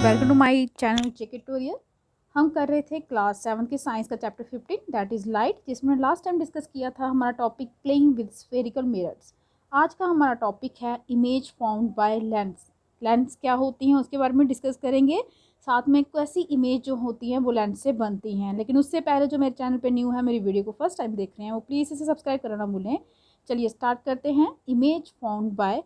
Welcome to my channel JK tutorial. हम कर रहे थे क्लास 7 के साइंस का चैप्टर 15 दैट इज़ लाइट, जिसमें लास्ट टाइम डिस्कस किया था हमारा topic playing with spherical mirrors. आज का हमारा टॉपिक है image formed by lens. Lens क्या होती हैं उसके बारे में डिस्कस करेंगे, साथ में कैसी इमेज जो होती हैं वो लेंस से बनती हैं। लेकिन उससे पहले जो मेरे चैनल पर न्यू है, मेरी वीडियो को फर्स्ट टाइम देख रहे हैं, वो प्लीज़ इसे सब्सक्राइब करना ना भूलें। चलिए स्टार्ट करते हैं। Image formed by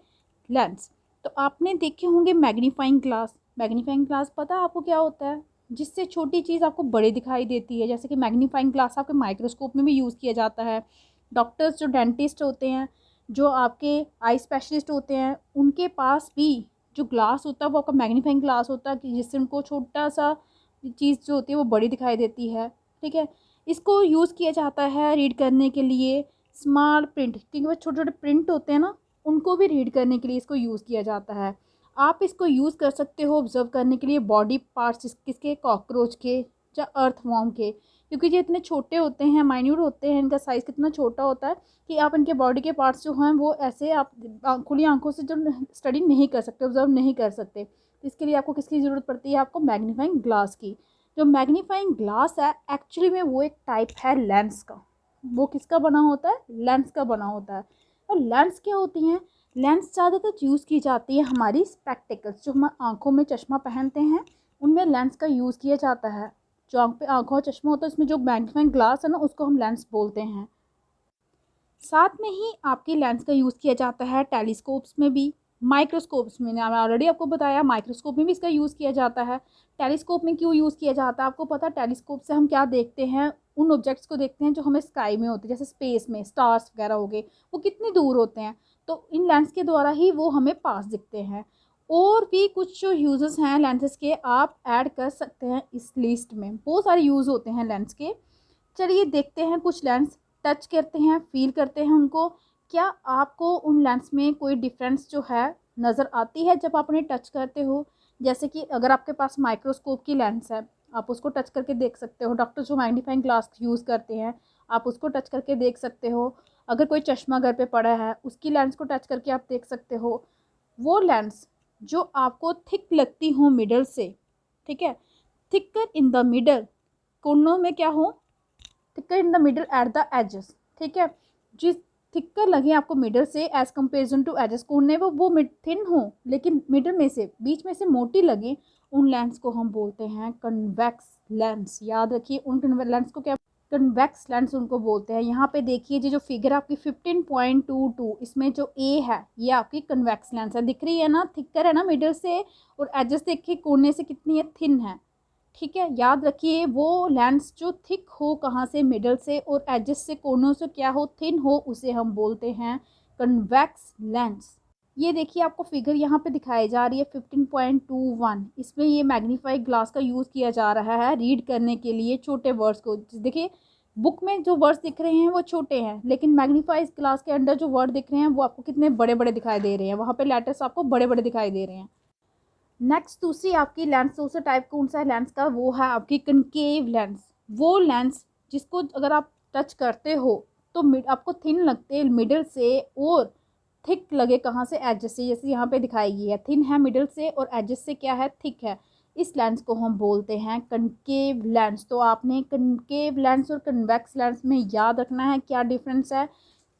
lens. तो आपने देखे होंगे मैग्नीफाइंग ग्लास। मैग्नीफाइंग ग्लास पता है आपको क्या होता है? जिससे छोटी चीज़ आपको बड़ी दिखाई देती है। जैसे कि मैग्नीफाइंग ग्लास आपके माइक्रोस्कोप में भी यूज़ किया जाता है। डॉक्टर्स जो डेंटिस्ट होते हैं, जो आपके आई स्पेशलिस्ट होते हैं, उनके पास भी जो ग्लास होता है वो आपका मैग्नीफाइंग ग्लास होता है, कि जिससे उनको छोटा सा चीज़ जो होती है वो बड़ी दिखाई देती है। ठीक है, इसको यूज़ किया जाता है रीड करने के लिए। स्मॉल प्रिंट, क्योंकि वो छोटे छोटे प्रिंट होते हैं ना, उनको भी रीड करने के लिए इसको यूज़ किया जाता है। आप इसको यूज़ कर सकते हो ऑब्जर्व करने के लिए बॉडी पार्ट्स किसके, कॉकरोच के या अर्थवॉर्म के, क्योंकि ये इतने छोटे होते हैं, माइन्यूट होते हैं, इनका साइज़ कितना छोटा होता है कि आप इनके बॉडी के पार्ट्स जो हैं वो ऐसे आप खुली आंखों से जो स्टडी नहीं कर सकते, ऑब्जर्व नहीं कर सकते। तो इसके लिए आपको किसकी ज़रूरत पड़ती है? आपको मैग्नीफाइंग ग्लास की। जो मैग्नीफाइंग ग्लास है एक्चुअली में वो एक टाइप है लेंस का। वो किसका बना होता है? लेंस का बना होता है। और लेंस क्या होती हैं? लेंस ज़्यादातर यूज़ की जाती है हमारी स्पेक्टिकल्स, जो हम आँखों में चश्मा पहनते हैं, उनमें लेंस का यूज़ किया जाता है। जो आँखों का चश्मा होता है उसमें जो मैग्नीफाइंग ग्लास है ना, उसको हम लेंस बोलते हैं। साथ में ही आपकी लेंस का यूज़ किया जाता है टेलीस्कोप्स में भी, माइक्रोस्कोप्स में। मैंने ऑलरेडी आपको बताया माइक्रोस्कोप में भी इसका यूज़ किया जाता है। टेलीस्कोप में क्यों यूज़ किया जाता है आपको पता है? टेलीस्कोप से हम क्या देखते हैं? उन ऑब्जेक्ट्स को देखते हैं जो हमें स्काई में होते हैं, जैसे स्पेस में स्टार्स वगैरह हो गए, वो कितनी दूर होते हैं, तो इन लेंस के द्वारा ही वो हमें पास दिखते हैं। और भी कुछ जो यूजेस हैं लेंसेज के, आप ऐड कर सकते हैं इस लिस्ट में। बहुत सारे यूज़ होते हैं लेंस के। चलिए देखते हैं कुछ लेंस, टच करते हैं, फील करते हैं उनको। क्या आपको उन लेंस में कोई डिफरेंस जो है नज़र आती है जब आप उन्हें टच करते हो? जैसे कि अगर आपके पास माइक्रोस्कोप की लेंस है, आप उसको टच करके देख सकते हो। डॉक्टर जो मैग्नीफाइंग ग्लास यूज़ करते हैं, आप उसको टच करके देख सकते हो। अगर कोई चश्मा घर पे पड़ा है, उसकी लेंस को टच करके आप देख सकते हो। वो लेंस जो आपको थिक लगती हो मिडल से, ठीक है, थिकर इन द मिडल, कोनों में क्या हो, thicker in the middle at the edges. ठीक है, जिस थिकर लगे आपको मिडल से एज कंपेरिजन टू एजेस, कोने वो मिड थिन हो लेकिन मिडल में से, बीच में से मोटी लगे, उन लेंस को हम बोलते हैं कन्वेक्स लेंस। याद रखिए, उन लेंस को क्या, कन्वेक्स लेंस उनको बोलते हैं। यहाँ पे देखिए जो फिगर आपकी 15.22, इसमें जो ए है ये आपकी कन्वेक्स लेंस है, दिख रही है ना, थिकर है ना मिडल से, और एजेस देखिए कोने से कितनी है, थिन है। ठीक है, याद रखिए वो लेंस जो थिक हो कहाँ से, मिडल से, और एजेस से, कोनों से क्या हो, थिन हो, उसे हम बोलते हैं कन्वेक्स लेंस। ये देखिए आपको फिगर यहाँ पे दिखाई जा रही है 15.21, इसमें ये मैग्नीफाइड ग्लास का यूज़ किया जा रहा है रीड करने के लिए छोटे वर्ड्स को। देखिए बुक में जो वर्ड्स दिख रहे हैं वो छोटे हैं, लेकिन मैग्नीफाइड ग्लास के अंदर जो वर्ड दिख रहे हैं वो आपको कितने बड़े बड़े दिखाई दे रहे हैं, वहाँ पे लेटर्स आपको बड़े बड़े दिखाई दे रहे हैं। नेक्स्ट दूसरी आपकी लेंस, दूसरा टाइप कौन सा है लेंस का, वो है आपकी कनकेव लेंस। वो लेंस जिसको अगर आप टच करते हो तो आपको थिन लगते मिडल से, और थिक लगे कहाँ से, एजेस से। जैसे यहाँ पे दिखाई गई है, थिन है मिडल से और एजेस से क्या है, थिक है। इस लेंस को हम बोलते हैं कनकेव लेंस। तो आपने कनकेव लेंस और कन्वेक्स लेंस में याद रखना है क्या डिफरेंस है।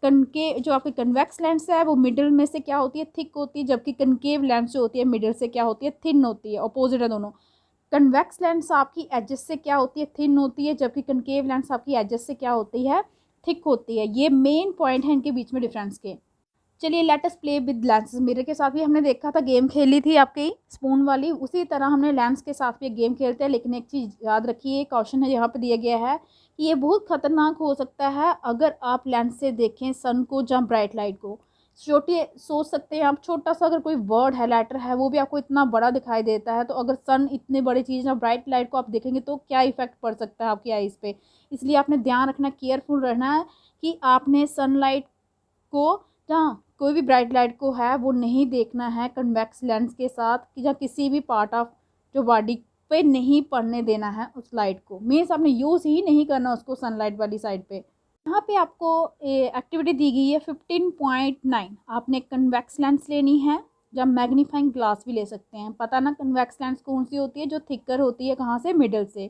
जो आपकी कन्वेक्स लेंस है वो मिडिल में से क्या होती है, थिक होती है, जबकि कनकेव लेंस जो होती है मिडिल से क्या होती है, थिन होती है। अपोजिट है दोनों। कन्वेक्स लेंस आपकी एजेस से क्या होती है, थिन होती है, जबकि कनकेव लेंस आपकी एजेस से क्या होती है, थिक होती है। ये मेन पॉइंट है इनके बीच में डिफरेंस के। चलिए let us play with lenses. Mirror के साथ भी हमने देखा था, गेम खेली थी आपकी स्पून वाली, उसी तरह हमने लेंस के साथ भी एक गेम खेलते हैं। लेकिन एक चीज़ याद रखिए, क्वेश्चन है यहाँ पे दिया गया है कि ये बहुत खतरनाक हो सकता है अगर आप लेंस से देखें सन को या ब्राइट लाइट को। छोटी सोच सकते हैं आप, छोटा सा अगर कोई वर्ड है, लेटर है, वो भी आपको इतना बड़ा दिखाई देता है, तो अगर सन इतने बड़ी चीज़ या ब्राइट लाइट को आप देखेंगे तो क्या इफेक्ट पड़ सकता है आपकी आईज़ पे। इसलिए आपने ध्यान रखना, केयरफुल रहना है कि आपने सनलाइट को जहाँ कोई भी ब्राइट लाइट को है वो नहीं देखना है कन्वेक्स लेंस के साथ, कि या किसी भी पार्ट ऑफ जो बॉडी पे नहीं पड़ने देना है उस लाइट को। मीन्स आपने यूज़ ही नहीं करना उसको सनलाइट वाली साइड पे। यहाँ पे आपको एक्टिविटी दी गई है 15.9। आपने कन्वेक्स लेंस लेनी है, या मैग्नीफाइंग ग्लास भी ले सकते हैं। पता ना कन्वेक्स लेंस कौन सी होती है, जो थिकर होती है, कहाँ से, मिडल से।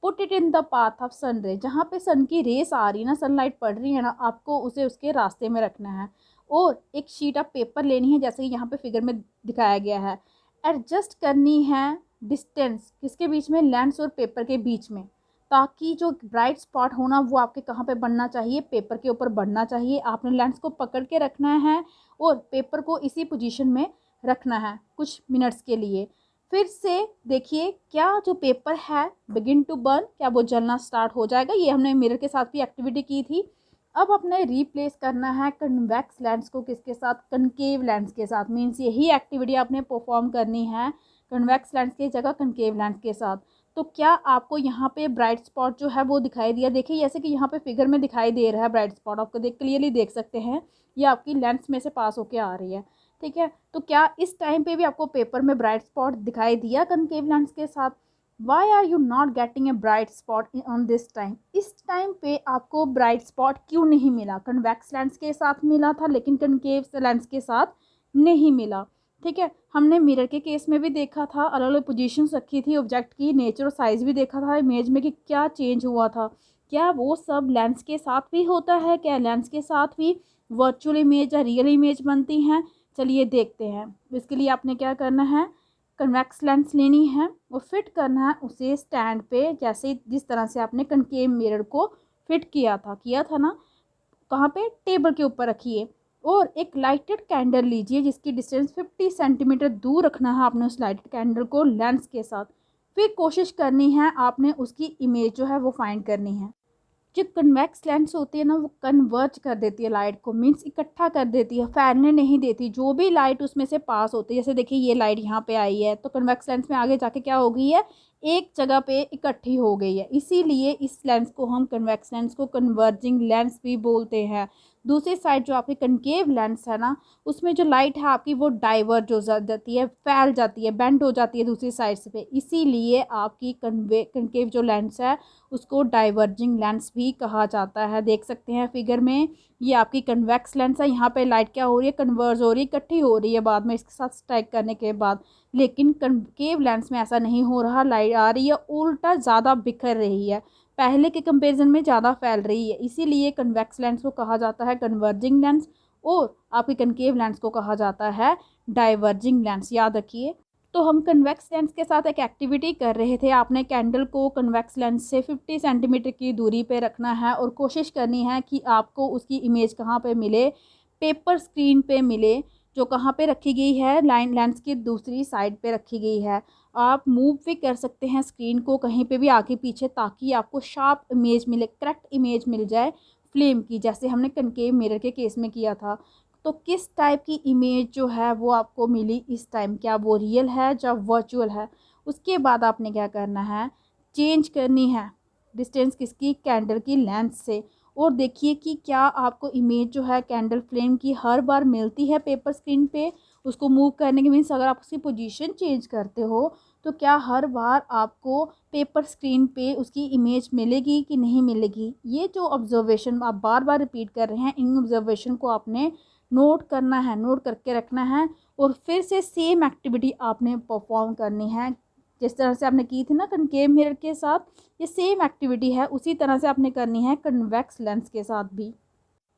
Put it in the path of sun ray, जहाँ पे सन की रेस आ रही है ना, सनलाइट पड़ रही है ना, आपको उसे उसके रास्ते में रखना है। और एक शीट ऑफ पेपर लेनी है, जैसे कि यहाँ पे फिगर में दिखाया गया है। एडजस्ट करनी है डिस्टेंस किसके बीच में, लेंस और पेपर के बीच में, ताकि जो ब्राइट स्पॉट होना वो आपके कहाँ पे बनना चाहिए, पेपर के ऊपर बनना चाहिए। आपने लेंस को पकड़ के रखना है और पेपर को इसी पोजीशन में रखना है कुछ मिनट्स के लिए। फिर से देखिए क्या जो पेपर है बिगिन टू बर्न, क्या वो जलना स्टार्ट हो जाएगा। ये हमने मिरर के साथ भी एक्टिविटी की थी। अब अपने रिप्लेस करना है कन्वेक्स लेंस को किसके साथ, कनकेव लेंस के साथ। मीन्स यही एक्टिविटी आपने परफॉर्म करनी है कन्वेक्स लेंस की जगह कनकेव लेंस के साथ। तो क्या आपको यहाँ पे ब्राइट स्पॉट जो है वो दिखाई दिया, देखिए जैसे कि यहाँ पे फिगर में दिखाई दे रहा है ब्राइट स्पॉट, आपको क्लियरली देख सकते हैं ये आपकी लेंस में से पास होके आ रही है। ठीक है, तो क्या इस टाइम पे भी आपको पेपर में ब्राइट स्पॉट दिखाई दिया कनकेव लेंस के साथ। Why are you not getting a bright spot on this time, इस टाइम पे आपको ब्राइट स्पॉट क्यों नहीं मिला। कन्वेक्स लेंस के साथ मिला था लेकिन कनकेव लेंस के साथ नहीं मिला। ठीक है, हमने मिरर के केस में भी देखा था, अलग अलग पोजीशंस रखी थी ऑब्जेक्ट की, नेचर और साइज भी देखा था इमेज में कि क्या चेंज हुआ था। क्या वो सब लेंस के साथ भी होता है, क्या लेंस के साथ भी वर्चुअल इमेज या रियल इमेज बनती हैं। चलिए देखते हैं। इसके लिए आपने क्या करना है, कन्वेक्स लेंस लेनी है और फिट करना है उसे स्टैंड पे, जैसे जिस तरह से आपने कनकेव मिरर को फिट किया था ना, कहाँ पे, टेबल के ऊपर रखिए। और एक लाइटेड कैंडल लीजिए जिसकी डिस्टेंस 50 सेंटीमीटर दूर रखना है आपने उस लाइटेड कैंडल को लेंस के साथ। फिर कोशिश करनी है आपने उसकी इमेज जो है वो फाइंड करनी है। जो कन्वेक्स लेंस होती है ना वो कन्वर्ज कर देती है लाइट को, मीन्स इकट्ठा कर देती है, फैलने नहीं देती। जो भी लाइट उसमें से पास होती है, जैसे देखिए ये लाइट यहाँ पे आई है तो कन्वेक्स लेंस में आगे जाके क्या हो गई है, एक जगह पे इकट्ठी हो गई है। इसीलिए इस लेंस को हम कन्वेक्स लेंस को कन्वर्जिंग लेंस भी बोलते हैं। दूसरी साइड जो आपकी कनकेव लेंस है ना, उसमें जो लाइट है आपकी वो डाइवर्ज हो जाती है, फैल जाती है, बेंड हो जाती है दूसरी साइड से पे। इसीलिए आपकी कनकेव जो लेंस है उसको डाइवर्जिंग लेंस भी कहा जाता है। देख सकते हैं फिगर में, ये आपकी कन्वेक्स लेंस है, यहाँ पे लाइट क्या हो रही है, कन्वर्ज हो रही है, इकट्ठी हो रही है बाद में इसके साथ स्ट्राइक करने के बाद। लेकिन कनकेव लेंस में ऐसा नहीं हो रहा, लाइट आ रही है उल्टा ज़्यादा बिखर रही है, पहले के कंपैरिजन में ज़्यादा फैल रही है। इसीलिए कन्वेक्स लेंस को कहा जाता है कन्वर्जिंग लेंस और आपकी कनकेव लेंस को कहा जाता है डाइवर्जिंग लेंस, याद रखिए। तो हम कन्वेक्स लेंस के साथ एक एक्टिविटी कर रहे थे। आपने कैंडल को कन्वेक्स लेंस से 50 सेंटीमीटर की दूरी पे रखना है और कोशिश करनी है कि आपको उसकी इमेज कहाँ पे मिले, पेपर स्क्रीन पे मिले, जो कहाँ पे रखी गई है, लाइन लेंस की दूसरी साइड पे रखी गई है। आप मूव भी कर सकते हैं स्क्रीन को कहीं पे भी आगे पीछे, ताकि आपको शार्प इमेज मिले, करेक्ट इमेज मिल जाए फ्लेम की, जैसे हमने कनकेव मिरर के केस में किया था। तो किस टाइप की इमेज जो है वो आपको मिली इस टाइम, क्या वो रियल है या वर्चुअल है। उसके बाद आपने क्या करना है, चेंज करनी है डिस्टेंस किसकी, कैंडल की लेंथ से। और देखिए कि क्या आपको इमेज जो है कैंडल फ्लेम की हर बार मिलती है पेपर स्क्रीन पे। उसको मूव करने के मीन्स अगर आप उसकी पोजीशन चेंज करते हो तो क्या हर बार आपको पेपर स्क्रीन पे उसकी इमेज मिलेगी कि नहीं मिलेगी। ये जो ऑब्जर्वेशन आप बार बार रिपीट कर रहे हैं, इन ऑब्जर्वेशन को आपने नोट करना है, नोट करके रखना है। और फिर से सेम एक्टिविटी आपने परफॉर्म करनी है जिस तरह से आपने की थी ना कनकेव मिरर के साथ। ये सेम एक्टिविटी है, उसी तरह से आपने करनी है कन्वेक्स लेंस के साथ भी।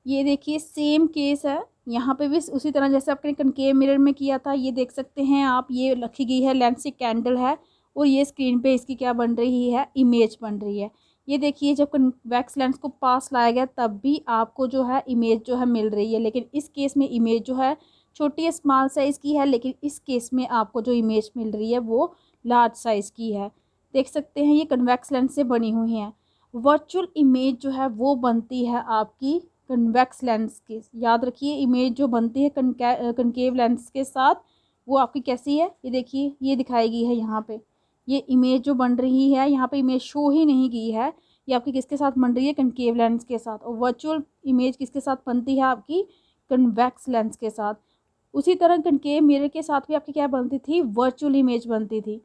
ये देखिए सेम केस है, यहाँ पे भी उसी तरह जैसे आपने कनकेव मिरर में किया था। ये देख सकते हैं आप, ये रखी गई है लेंस से कैंडल है और ये स्क्रीन पे इसकी क्या बन रही है, इमेज बन रही है। ये देखिए जब कन्वेक्स लेंस को पास लाया गया तब भी आपको जो है इमेज जो है मिल रही है, लेकिन इस केस में इमेज जो है छोटी स्मॉल साइज़ की है, लेकिन इस केस में आपको जो इमेज मिल रही है वो लार्ज साइज़ की है। देख सकते हैं ये कन्वेक्स लेंस से बनी हुई हैं। वर्चुअल इमेज जो है वो बनती है आपकी कन्वेक्स लेंस की, याद रखिए इमेज जो बनती है कनकेव लेंस के साथ वो आपकी कैसी है। ये देखिए ये दिखाई गई है यहाँ पे, ये इमेज जो बन रही है यहाँ पे इमेज शो ही नहीं की है, ये आपकी किसके साथ बन रही है, कनकेव लेंस के साथ। और वर्चुअल इमेज किसके साथ बनती है आपकी, कन्वेक्स लेंस के साथ। उसी तरह कनकेव मिरर के साथ भी आपकी क्या बनती थी, वर्चुअल इमेज बनती थी।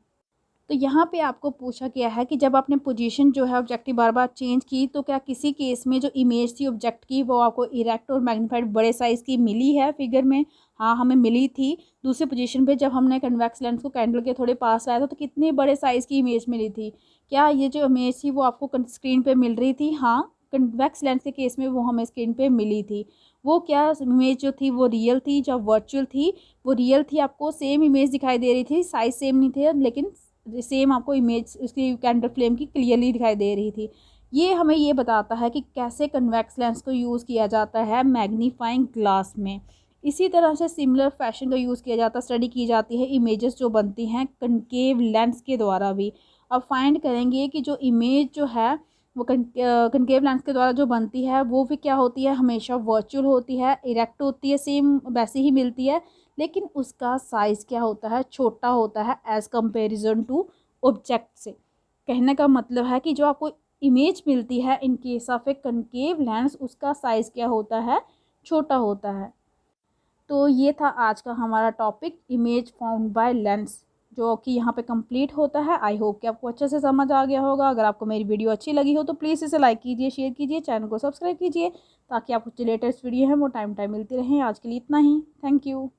तो यहाँ पे आपको पूछा गया है कि जब आपने पोजीशन जो है ऑब्जेक्ट की बार बार चेंज की तो क्या किसी केस में जो इमेज थी ऑब्जेक्ट की वो आपको इरेक्ट और मैग्नीफाइड बड़े साइज़ की मिली है फिगर में? हाँ, हमें मिली थी। दूसरी पोजीशन पे जब हमने कन्वेक्स लेंस को कैंडल के थोड़े पास लाया था तो कितने बड़े साइज़ की इमेज मिली थी? क्या ये जो इमेज थी वो आपको स्क्रीन पर मिल रही थी? हाँ, कन्वेक्स लेंस के केस में वो हमें स्क्रीन पर मिली थी। वो क्या इमेज जो थी वो रियल थी या वर्चुअल थी? वो रियल थी, आपको सेम इमेज दिखाई दे रही थी, साइज़ सेम नहीं थे लेकिन सेम आपको इमेज उसकी कैंडल फ्लेम की क्लियरली दिखाई दे रही थी। ये हमें ये बताता है कि कैसे कन्वेक्स लेंस को यूज़ किया जाता है मैग्नीफाइंग ग्लास में। इसी तरह से सिमिलर फैशन का यूज़ किया जाता है, स्टडी की जाती है इमेजेस जो बनती हैं कनकेव लेंस के द्वारा भी। अब फाइंड करेंगे कि जो इमेज जो है वो कनकेव लेंस के द्वारा जो बनती है वो भी क्या होती है, हमेशा वर्चुअल होती है, इरेक्ट होती है, सेम वैसे ही मिलती है, लेकिन उसका साइज़ क्या होता है, छोटा होता है एज़ कंपेरिजन टू ऑब्जेक्ट से। कहने का मतलब है कि जो आपको इमेज मिलती है in case of A concave lens उसका साइज़ क्या होता है, छोटा होता है। तो ये था आज का हमारा topic image found by lens, जो कि यहाँ पे कंप्लीट होता है। आई होप कि आपको अच्छे से समझ आ गया होगा। अगर आपको मेरी वीडियो अच्छी लगी हो तो प्लीज़ इसे लाइक कीजिए, शेयर कीजिए, चैनल को सब्सक्राइब कीजिए ताकि आपको जो लेटेस्ट वीडियो है वो टाइम मिलती रहें। आज के लिए इतना ही। Thank you.